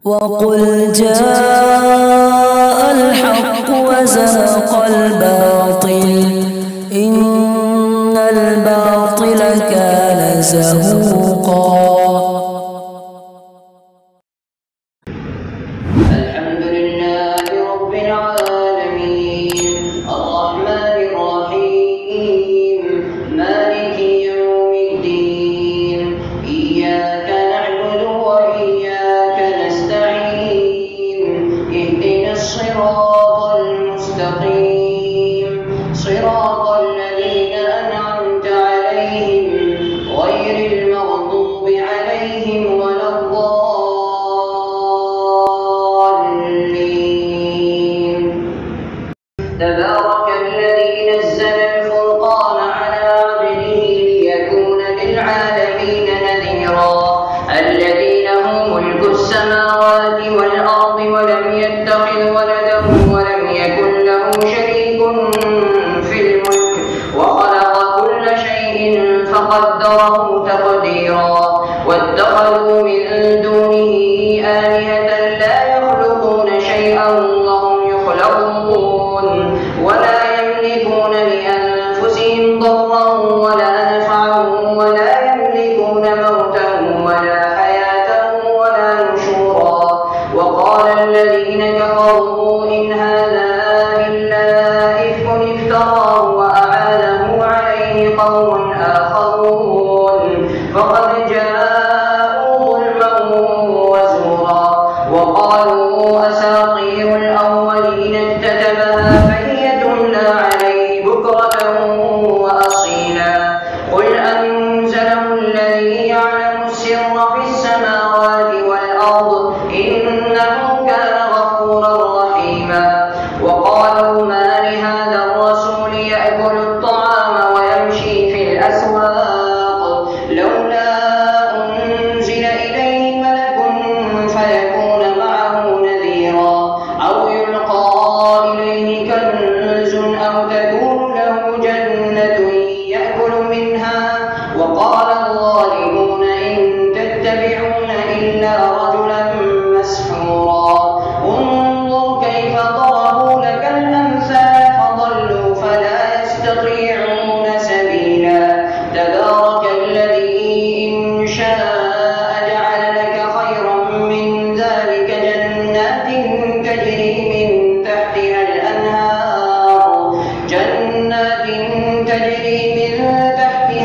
وقل جاء الحق وزهق الباطل إن الباطل كان زهوقا. الحمد لله رب العالمين الرحمن الرحيم مالك يوم الدين إياك نعبد وإياك نستعين اهدنا الصراط المستقيم صراط الذين أنعمت عليهم غير المغضوب عليهم ولا الضالين. تبارك الذي نزل الفرقان على عبده ليكون للعالمين نذيرا الذي له ملك السماوات والأرض ولم يتخذ ولدا ولم يكن له شريك في الملك وخلق كل شيء فقدره تقديرا واتخذوا من دونه آلهة لا يخلقون شيئا وهم يخلقون ولا يملكون لأنفسهم ضرا ولا نفعا ولا يملكون موتا ولا حياة ولا نشورا. وقال الذين كفروا إن هذا إلا إفك افتراه وأعانه عليه قوم آخرون فقد جاءوا ظلما وزورا. وقالوا أساطير الأولين اكتتبها فهي تملى عليه بكرة وأصيلا. قل أنزله الذي يعلم السر في السماوات والأرض إنه كان غفورا رحيما. وقالوا ما لهذا الرسول يأكل الطعام ويمشي في الأسواق لولا أنزل إليه ملك فيكون معه نذيرا أو يلقى إليه كنز أو تكون له جنة يأكل منها. وقال الظالمون إن تتبعون إلا رجلا مسحورا. انظر كيف ضربوا لك الأمثال فضلوا فلا يستطيعون سبيلا. تبارك الذي إن شاء جعل لك خيرا من ذلك جنات تجري من تحتها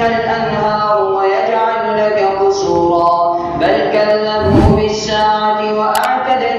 الأنهار ويجعل لك قصورا. بل كذبوا بالساعة وأعتدنا